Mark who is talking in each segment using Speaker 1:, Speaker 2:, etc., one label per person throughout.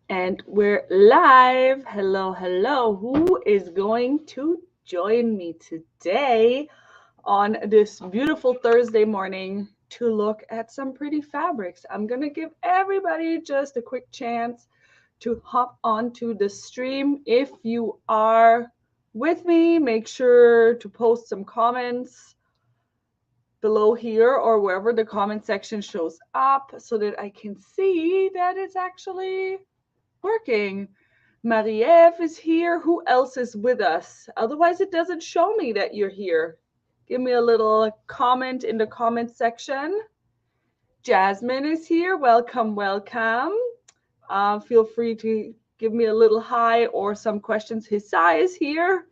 Speaker 1: And we're live. Hello, hello. Who is going to join me today on this beautiful Thursday morning to look at some pretty fabrics? I'm going to give everybody just a quick chance to hop onto the stream. If you are with me, make sure to post some comments below here or wherever the comment section shows up so that I can see that it's actually working. Marie-Eve is here. Who else is with us? Otherwise, it doesn't show me that you're here. Give me a little comment in the comment section. Jasmine is here. Welcome, welcome. Feel free to give me a little hi or some questions. Hisai is here.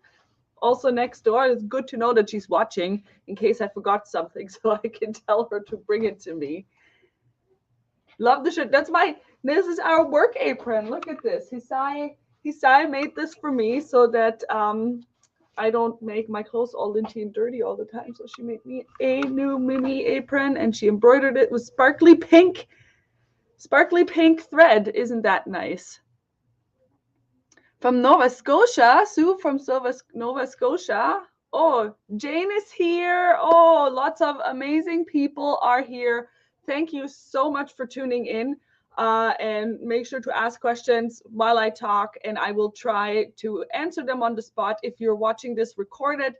Speaker 1: Also next door. It's good to know that she's watching in case I forgot something so I can tell her to bring it to me. Love the shirt. This is our work apron. Look at this. Hisai made this for me so that I don't make my clothes all dingy and dirty all the time. So she made me a new Mimi apron and she embroidered it with sparkly pink thread. Isn't that nice? From Nova Scotia, Sue from Nova Scotia. Oh, Jane is here. Oh, lots of amazing people are here. Thank you so much for tuning in. And make sure to ask questions while I talk, and I will try to answer them on the spot. If you're watching this recorded,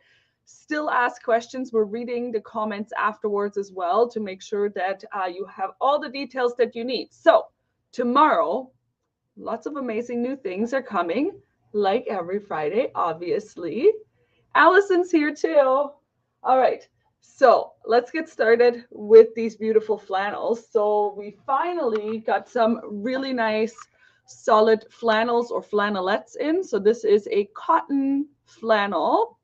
Speaker 1: still ask questions. We're reading the comments afterwards as well to make sure that you have all the details that you need. So tomorrow, lots of amazing new things are coming, like every Friday, obviously. Allison's here too. All right, so let's get started with these beautiful flannels. So we finally got some really nice solid flannels or flannelettes in. So this is a cotton flannel.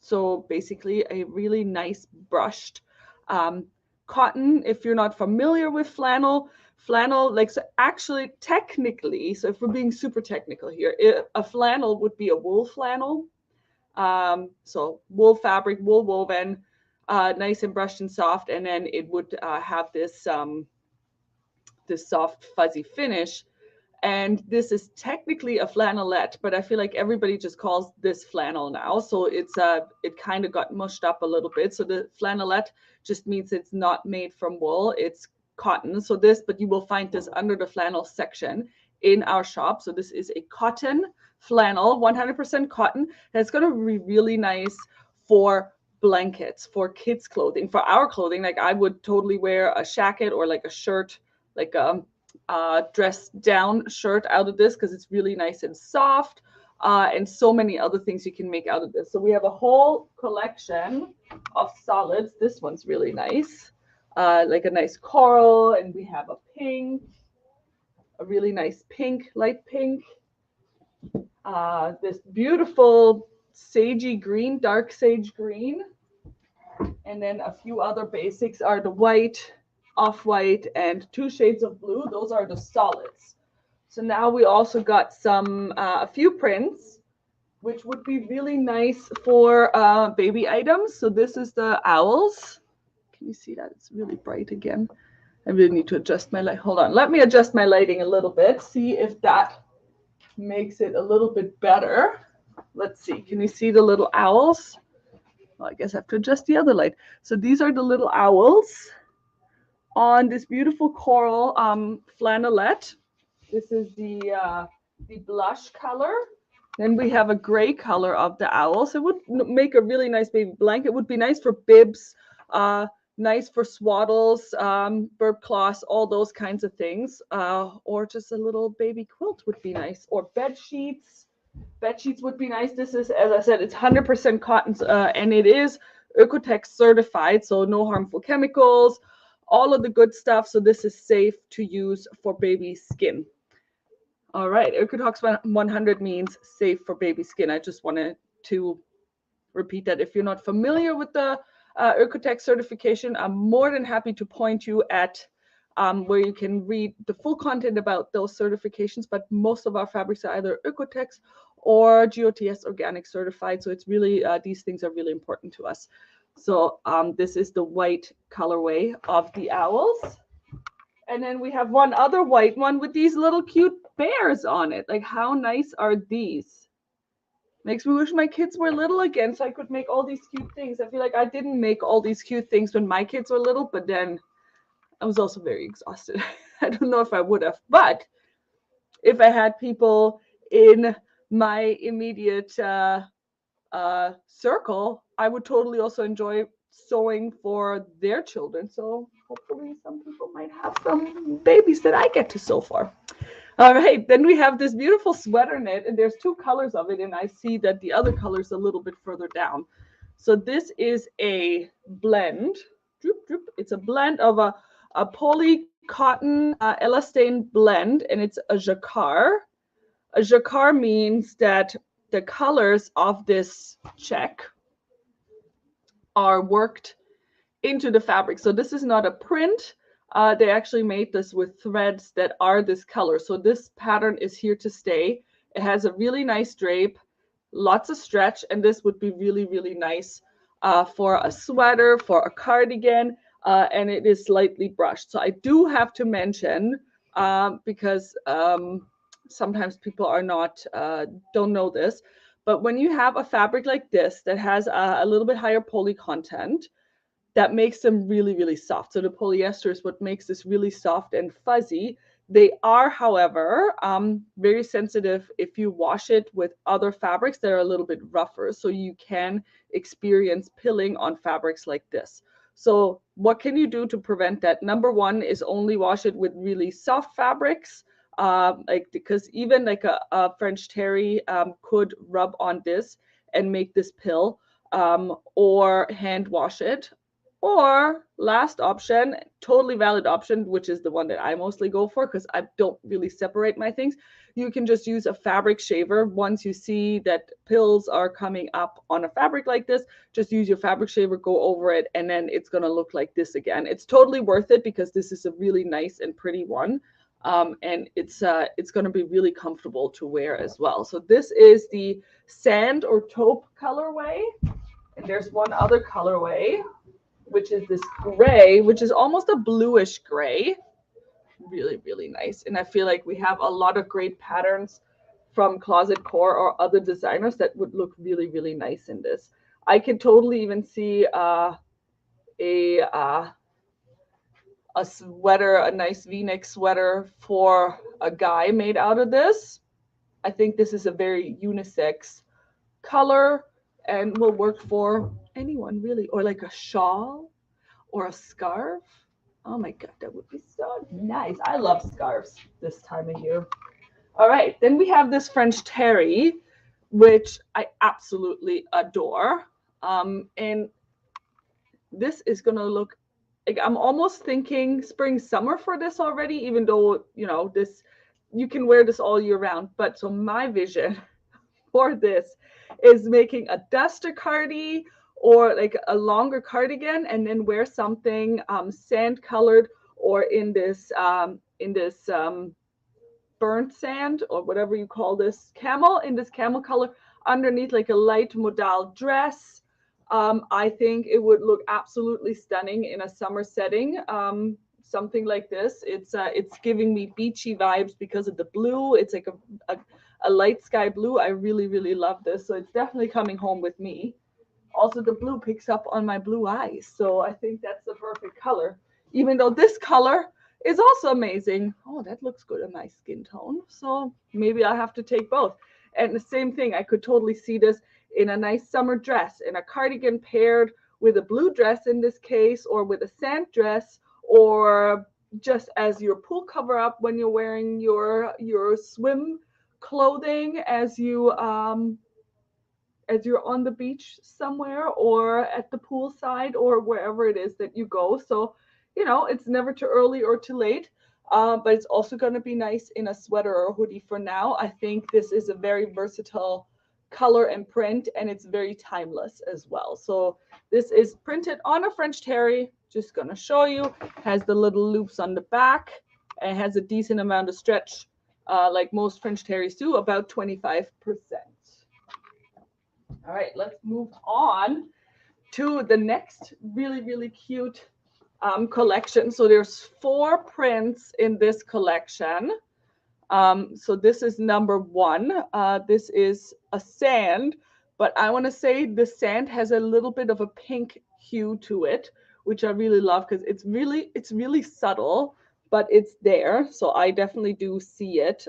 Speaker 1: So basically a really nice brushed cotton. If you're not familiar with flannel, like, so actually technically, so if we're being super technical here, a flannel would be a wool flannel. So wool fabric, wool woven, nice and brushed and soft, and then it would have this soft fuzzy finish. And this is technically a flannelette, but I feel like everybody just calls this flannel now. So it kind of got mushed up a little bit. So the flannelette just means it's not made from wool, it's cotton. So but you will find this under the flannel section in our shop. So this is a cotton flannel, 100% cotton. And it's going to be really nice for blankets, for kids' clothing, for our clothing. Like I would totally wear a jacket or like a shirt, like dress down shirt out of this because it's really nice and soft, and so many other things you can make out of this. So we have a whole collection of solids. This one's really nice, like a nice coral, and we have a pink, a really nice pink, light pink, this beautiful sagey green, dark sage green, and then a few other basics are the white, off-white, and 2 shades of blue. Those are the solids. So now we also got a few prints, which would be really nice for baby items. So this is the owls. Can you see that? It's really bright again. I really need to adjust my light. Hold on. Let me adjust my lighting a little bit. See if that makes it a little bit better. Let's see. Can you see the little owls? Well, I guess I have to adjust the other light. So these are the little owls on this beautiful coral flannelette. This is the blush color. Then we have a gray color of the owls. It would make a really nice baby blanket. It would be nice for bibs, nice for swaddles, burp cloths, all those kinds of things. Or just a little baby quilt would be nice. Or bed sheets. Bed sheets would be nice. This is, as I said, it's 100% cotton, and it is Oeko-Tex certified, so no harmful chemicals, all of the good stuff. So this is safe to use for baby skin. All right, Oeko-Tex 100 means safe for baby skin. I just wanted to repeat that. If you're not familiar with the Oeko-Tex certification, I'm more than happy to point you at where you can read the full content about those certifications, but most of our fabrics are either Oeko-Tex or GOTS organic certified. So it's really, these things are really important to us. So this is the white colorway of the owls. And then we have one other white one with these little cute bears on it. Like, how nice are these? Makes me wish my kids were little again so I could make all these cute things. I feel like I didn't make all these cute things when my kids were little, but then I was also very exhausted. I don't know if I would have, but if I had people in my immediate circle, I would totally also enjoy sewing for their children. So hopefully some people might have some babies that I get to sew for. All right, then we have this beautiful sweater knit, and there's two colors of it, and I see that the other color is a little bit further down. So this is a blend. It's a blend of a poly cotton elastane blend, and it's a jacquard. A jacquard means that the colors of this check are worked into the fabric. So this is not a print. They actually made this with threads that are this color. So this pattern is here to stay. It has a really nice drape, lots of stretch, and this would be really, really nice for a sweater, for a cardigan, and it is slightly brushed. So I do have to mention, because sometimes people are not, don't know this, but when you have a fabric like this that has a little bit higher poly content, that makes them really, really soft. So the polyester is what makes this really soft and fuzzy. They are, however, very sensitive if you wash it with other fabrics that are a little bit rougher. So you can experience pilling on fabrics like this. So what can you do to prevent that? Number one is only wash it with really soft fabrics. Because even like a French terry could rub on this and make this pill, or hand wash it. Or last option, totally valid option, which is the one that I mostly go for because I don't really separate my things. You can just use a fabric shaver. Once you see that pills are coming up on a fabric like this, just use your fabric shaver, go over it, and then it's going to look like this again. It's totally worth it because this is a really nice and pretty one. And it's going to be really comfortable to wear as well. So this is the sand or taupe colorway. And there's one other colorway, which is this gray, which is almost a bluish gray. Really, really nice. And I feel like we have a lot of great patterns from Closet Core or other designers that would look really, really nice in this. I can totally even see a sweater, a nice V-neck sweater for a guy made out of this. I think this is a very unisex color and will work for anyone really, or like a shawl or a scarf. Oh my God, that would be so nice. I love scarves this time of year. All right, then we have this French terry, which I absolutely adore. And this is gonna look like, I'm almost thinking spring, summer for this already, even though, you know, this, you can wear this all year round. But so my vision for this is making a duster cardi or like a longer cardigan, and then wear something sand colored or in this burnt sand or whatever you call this, camel, in this camel color underneath, like a light modal dress. I think it would look absolutely stunning in a summer setting. Something like this. It's giving me beachy vibes because of the blue. It's like a light sky blue. I really, really love this. So it's definitely coming home with me. Also, the blue picks up on my blue eyes. So I think that's the perfect color. Even though this color is also amazing. Oh, that looks good on my skin tone. So maybe I'll have to take both. And the same thing, I could totally see this in a nice summer dress, in a cardigan paired with a blue dress in this case, or with a sand dress, or just as your pool cover up when you're wearing your swim clothing as you're on the beach somewhere, or at the poolside, or wherever it is that you go. So, you know, it's never too early or too late, but it's also going to be nice in a sweater or a hoodie for now. I think this is a very versatile color and print, and it's very timeless as well. So this is printed on a French terry. Just going to show you. Has the little loops on the back, and has a decent amount of stretch, like most French terries do, about 25%. All right, let's move on to the next really, really cute collection. So there's 4 prints in this collection. So this is number one. This is a sand, but I want to say the sand has a little bit of a pink hue to it, which I really love because it's really subtle, but it's there. So I definitely do see it.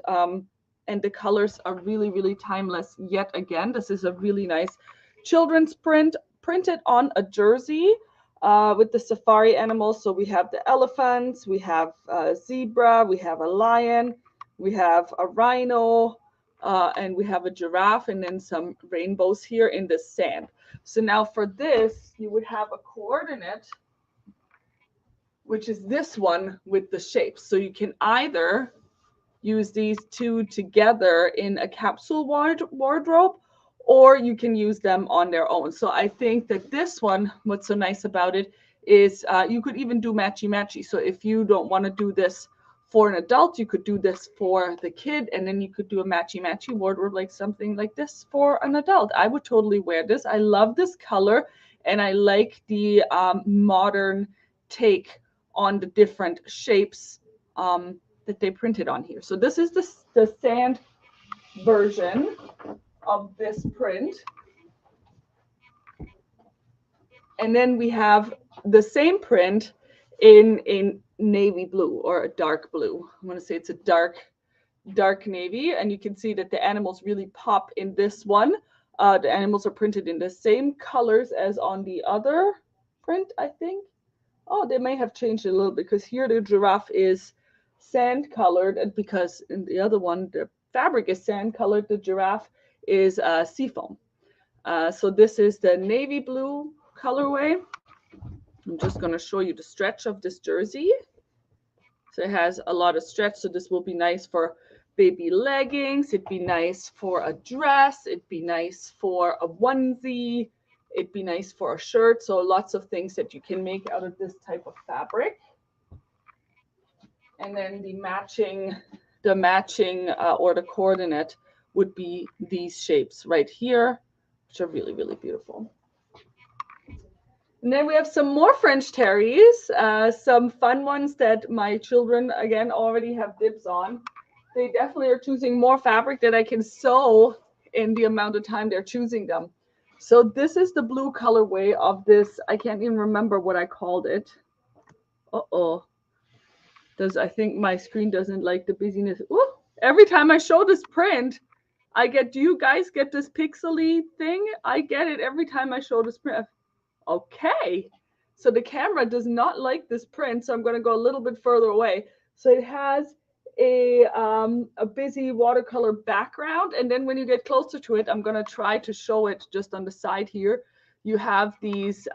Speaker 1: And the colors are really, really timeless yet again. This is a really nice children's print, printed on a jersey with the safari animals. So we have the elephants, we have a zebra, we have a lion, we have a rhino, and we have a giraffe, and then some rainbows here in the sand. So now for this, you would have a coordinate, which is this one with the shapes. So you can either use these two together in a capsule wardrobe, or you can use them on their own. So I think that this one, what's so nice about it is you could even do matchy-matchy. So if you don't want to do this for an adult, you could do this for the kid, and then you could do a matchy-matchy wardrobe, like something like this for an adult. I would totally wear this. I love this color, and I like the modern take on the different shapes that they printed on here. So this is the sand version of this print. And then we have the same print in navy blue or a dark blue. I'm going to say it's a dark navy, and you can see that the animals really pop in this one. The animals are printed in the same colors as on the other print, I think. Oh, they may have changed it a little bit, because here the giraffe is sand colored, and because in the other one the fabric is sand colored, the giraffe is seafoam. So this is the navy blue colorway. I'm just going to show you the stretch of this jersey. So it has a lot of stretch, so this will be nice for baby leggings, it'd be nice for a dress, it'd be nice for a onesie, it'd be nice for a shirt. So lots of things that you can make out of this type of fabric. And then the matching or the coordinate would be these shapes right here, which are really, really beautiful. And then we have some more French terries, some fun ones that my children, again, already have dibs on. They definitely are choosing more fabric that I can sew in the amount of time they're choosing them. So this is the blue colorway of this. I can't even remember what I called it. Uh-oh. I think my screen doesn't like the busyness. Ooh, every time I show this print, I get, do you guys get this pixely thing? I get it every time I show this print. Okay, so the camera does not like this print, so I'm going to go a little bit further away. So it has a busy watercolor background, and then when you get closer to it, I'm going to try to show it just on the side here. You have these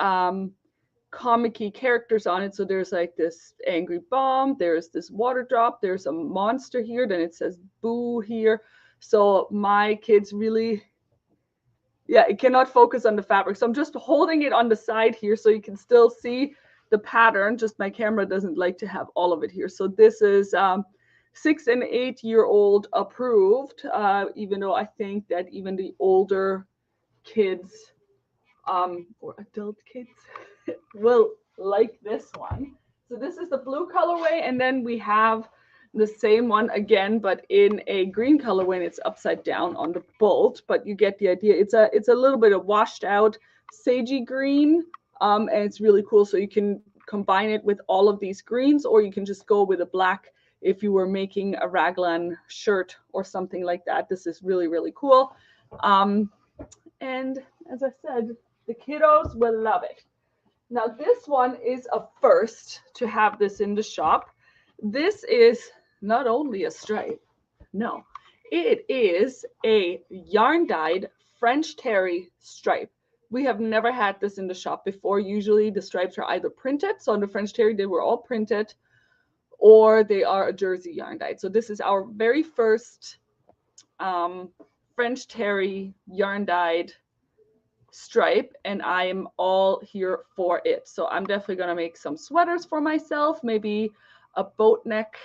Speaker 1: comic-y characters on it. So there's like this angry bomb, there's this water drop, there's a monster here, then it says boo here. So my kids really, yeah, it cannot focus on the fabric. So I'm just holding it on the side here so you can still see the pattern. Just my camera doesn't like to have all of it here. So this is 6 and 8 year old approved, even though I think that even the older kids or adult kids will like this one. So this is the blue colorway, and then we have the same one again, but in a green colorway, and it's upside down on the bolt, but you get the idea. It's a little bit of washed out sagey green, and it's really cool. So you can combine it with all of these greens, or you can just go with a black if you were making a raglan shirt or something like that. This is really, really cool. And as I said, the kiddos will love it. Now this one is a first to have this in the shop. This is not only a stripe, no, it is a yarn dyed French terry stripe. We have never had this in the shop before. Usually the stripes are either printed, so on the French terry they were all printed, or they are a jersey yarn dyed. So this is our very first French terry yarn dyed stripe, and I'm all here for it. So I'm definitely going to make some sweaters for myself, maybe a boat neck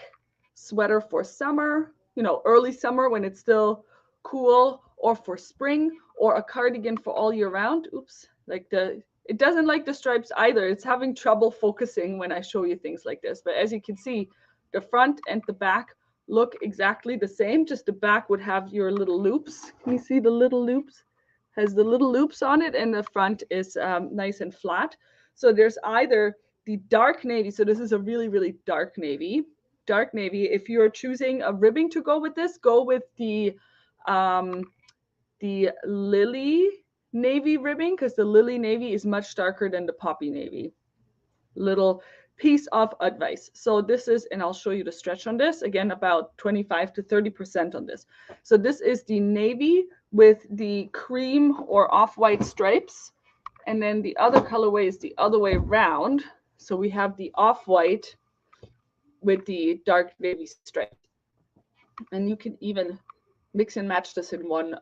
Speaker 1: sweater for summer, you know, early summer when it's still cool, or for spring, or a cardigan for all year round. Oops, like it doesn't like the stripes either. It's having trouble focusing when I show you things like this. But as you can see, the front and the back look exactly the same, just the back would have your little loops. Can you see the little loops? Has the little loops on it, and the front is nice and flat. So there's either the dark navy, so this is a really, really dark navy. Dark navy, if you're choosing a ribbing to go with this, go with the lily navy ribbing, because the lily navy is much darker than the poppy navy. Little piece of advice. So this is, and I'll show you the stretch on this, again, about 25 to 30% on this. So this is the navy with the cream or off-white stripes. And then the other colorway is the other way around. So we have the off-white with the dark navy stripes. And you can even mix and match this in one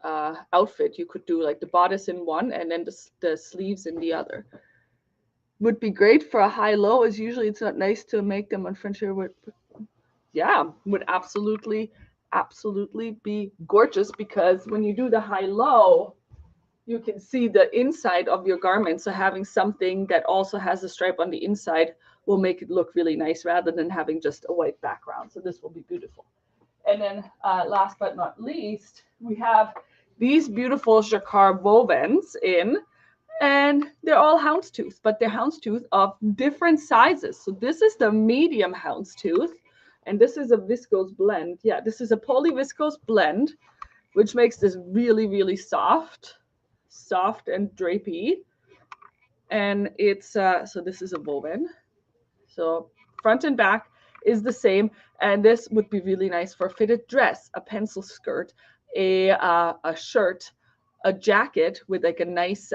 Speaker 1: outfit. You could do like the bodice in one and then the sleeves in the other. Would be great for a high-low, as usually it's not nice to make them on French hair. Yeah, would absolutely be gorgeous, because when you do the high-low, you can see the inside of your garment. So having something that also has a stripe on the inside will make it look really nice, rather than having just a white background. So this will be beautiful. And then last but not least, we have these beautiful jacquard wovens in, and they're all houndstooth, but they're houndstooth of different sizes. So this is the medium houndstooth, and this is a viscose blend. Yeah, this is a polyviscose blend, which makes this really, really soft and drapey. And it's, so this is a woven. So front and back is the same, and this would be really nice for a fitted dress, a pencil skirt, a shirt, a jacket with like a nice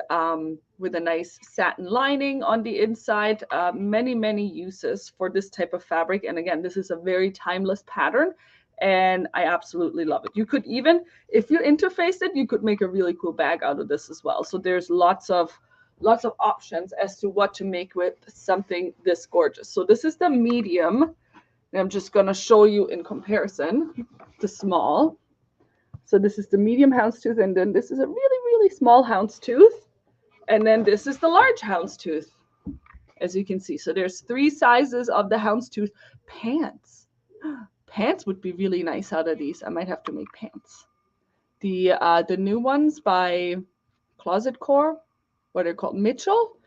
Speaker 1: satin lining on the inside. Many uses for this type of fabric. And again, this is a very timeless pattern, and I absolutely love it. You could even, if you interface it, you could make a really cool bag out of this as well. So there's lots of options as to what to make with something this gorgeous. So this is the medium, and I'm just going to show you in comparison the small. So this is the medium houndstooth, and then this is a really small houndstooth, and then this is the large houndstooth, as you can see. So there's 3 sizes of the houndstooth. Pants would be really nice out of these. I might have to make pants. The new ones by Closet Core, what they're called, Mitchell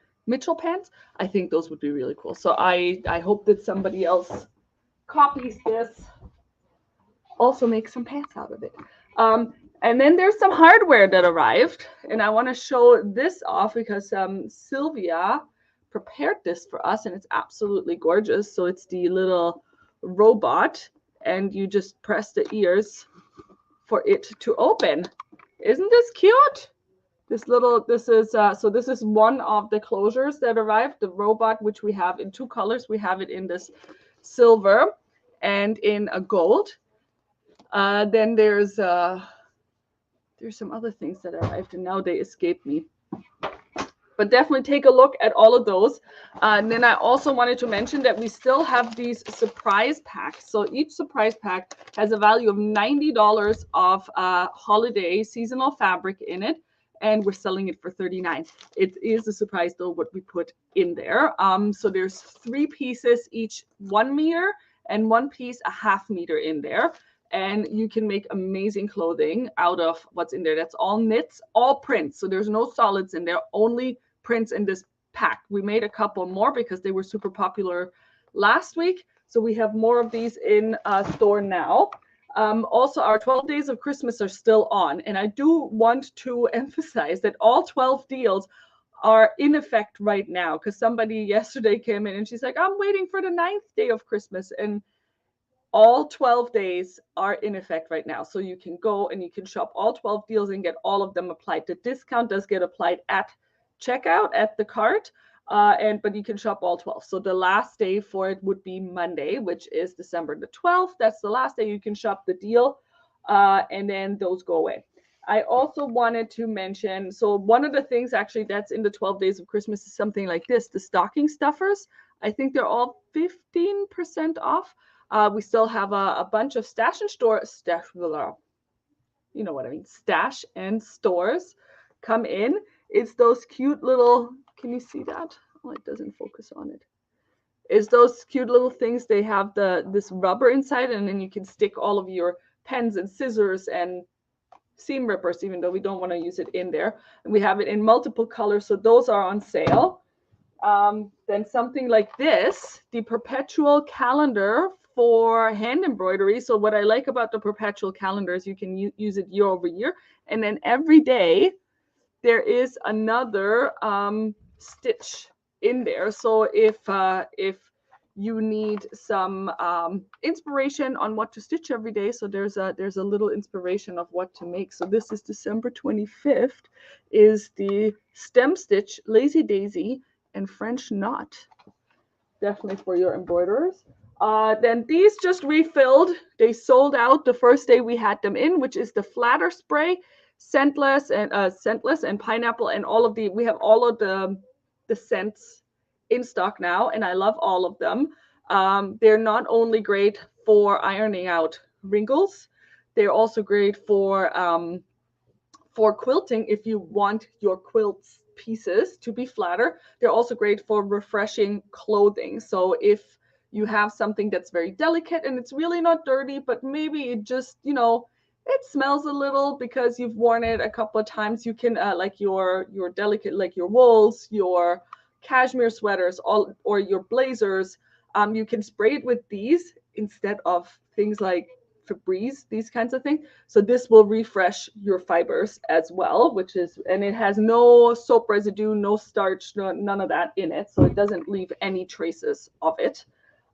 Speaker 1: pants. I think those would be really cool. So I hope that somebody else copies this, also make some pants out of it. And then there's some hardware that arrived, and I want to show this off because Sylvia prepared this for us, and it's absolutely gorgeous. So it's the little robot, and you just press the ears for it to open. Isn't this cute? This is one of the closures that arrived, the robot, which we have in 2 colors. We have it in this silver and in a gold. Then there's some other things that arrived, and now they escape me. But definitely take a look at all of those. And then I also wanted to mention that we still have these surprise packs. So each surprise pack has a value of $90 of holiday seasonal fabric in it, and we're selling it for $39. It is a surprise though what we put in there. So there's 3 pieces, each 1 meter, and 1 piece a ½ meter in there. And you can make amazing clothing out of what's in there. That's all knits, all prints. So there's no solids in there, only prints in this pack. We made a couple more because they were super popular last week. So we have more of these in store now. Also, our 12 days of Christmas are still on. And I do want to emphasize that all 12 deals are in effect right now, because somebody yesterday came in and she's like, I'm waiting for the 9th day of Christmas. And all 12 days are in effect right now. So you can go and you can shop all 12 deals and get all of them applied. The discount does get applied at checkout at the cart, but you can shop all 12. So the last day for it would be Monday, which is December the 12th. That's the last day you can shop the deal, and then those go away. I also wanted to mention, so one of the things actually that's in the 12 days of Christmas is something like this, the stocking stuffers. I think they're all 15% off. We still have a bunch of stash and stores come in. It's those cute little, can you see that? Oh, it doesn't focus on it. is those cute little things. They have this rubber inside, and then you can stick all of your pens and scissors and seam rippers, even though we don't want to use it in there. And we have it in multiple colors, so those are on sale. Then something like this, the perpetual calendar for hand embroidery. So what I like about the perpetual calendar is you can use it year over year, and then every day there is another stitch in there. So if you need some inspiration on what to stitch every day, so there's a little inspiration of what to make. So this is December 25th, is the stem stitch, lazy daisy, and French knot. Definitely for your embroiderers. Then these just refilled. They sold out the first day we had them in, which is the flatter spray, scentless and pineapple, and all of the, we have all of the scents in stock now, and I love all of them. They're not only great for ironing out wrinkles, they're also great for quilting if you want your quilts pieces to be flatter. They're also great for refreshing clothing. So if you have something that's very delicate and it's really not dirty, but maybe it just, you know, it smells a little because you've worn it a couple of times, you can like your delicate, like your wools, your cashmere sweaters, all, or your blazers, you can spray it with these instead of things like Febreze, these kinds of things. So this will refresh your fibers as well, which is, and it has no soap residue, no starch, none of that in it. So it doesn't leave any traces of it.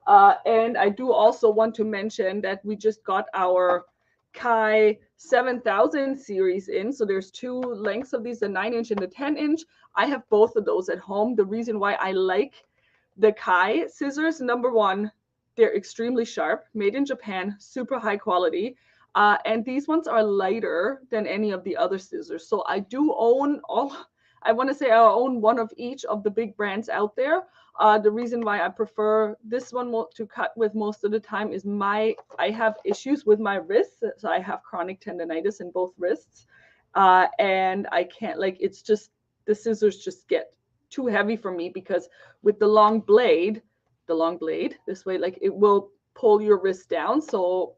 Speaker 1: And I do also want to mention that we just got our Kai 7000 series in. So there's two lengths of these, the 9-inch and the 10-inch. I have both of those at home. The reason why I like the Kai scissors, number one, they're extremely sharp, made in Japan, super high quality. And these ones are lighter than any of the other scissors. So I do own all, I want to say I own one of each of the big brands out there. The reason why I prefer this one to cut with most of the time is I have issues with my wrists. So I have chronic tendonitis in both wrists. And I can't, like, it's just, the scissors just get too heavy for me, because with the long blade this way, like, it will pull your wrist down. So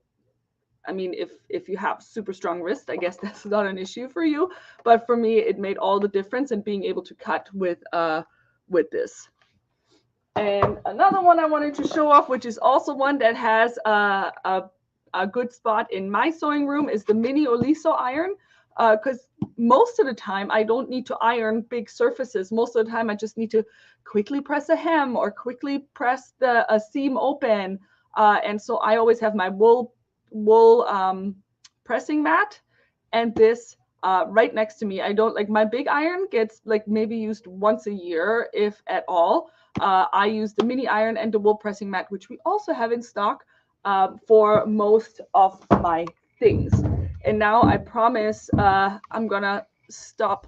Speaker 1: I mean, if you have super strong wrist, I guess that's not an issue for you, but for me it made all the difference in being able to cut with this. And another one I wanted to show off, which is also one that has a good spot in my sewing room, is the mini Oliso iron. Because most of the time I don't need to iron big surfaces. Most of the time I just need to quickly press a hem or quickly press a seam open. And so I always have my wool pressing mat and this right next to me. I don't, like, my big iron gets like maybe used once a year, if at all. I use the mini iron and the wool pressing mat, which we also have in stock for most of my things. And now I promise I'm gonna stop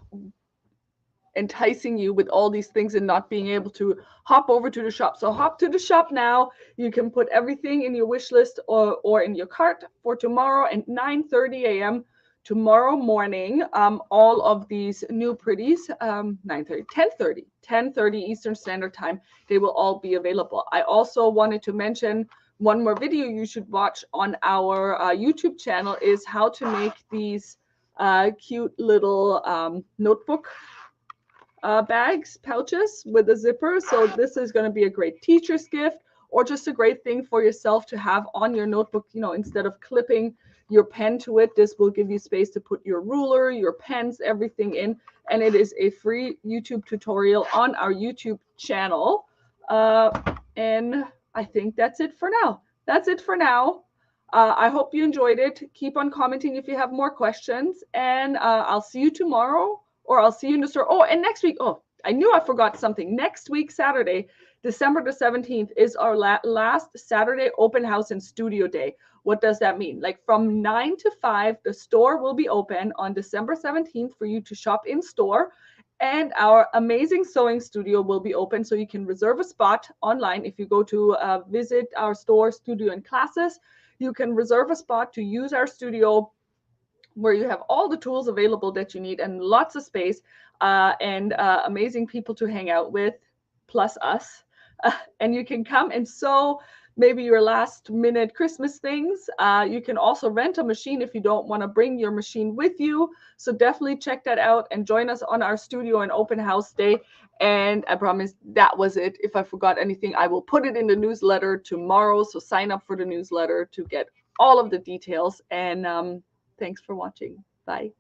Speaker 1: enticing you with all these things and not being able to hop over to the shop. So hop to the shop now. You can put everything in your wish list or in your cart for tomorrow at 9:30 a.m. tomorrow morning. All of these new pretties, 9:30, 10:30 Eastern Standard Time, they will all be available. I also wanted to mention one more video you should watch on our YouTube channel is how to make these cute little notebook bags, pouches with a zipper. So this is going to be a great teacher's gift, or just a great thing for yourself to have on your notebook. You know, instead of clipping your pen to it, this will give you space to put your ruler, your pens, everything in. And it is a free YouTube tutorial on our YouTube channel. And I think that's it for now. I hope you enjoyed it. Keep on commenting if you have more questions, and I'll see you tomorrow, or I'll see you in the store. Oh, and next week, oh, I knew I forgot something. Next week, Saturday, December the 17th, is our last Saturday open house and studio day. What does that mean? Like, from 9 to 5, the store will be open on December 17th for you to shop in store. And our amazing sewing studio will be open, so you can reserve a spot online. If you go to visit our store, studio, and classes, you can reserve a spot to use our studio, where you have all the tools available that you need and lots of space and amazing people to hang out with, plus us. and you can come and sew maybe your last minute Christmas things. You can also rent a machine if you don't want to bring your machine with you. So definitely check that out and join us on our studio and open house day. And I promise that was it. If I forgot anything, I will put it in the newsletter tomorrow. So sign up for the newsletter to get all of the details. And thanks for watching. Bye.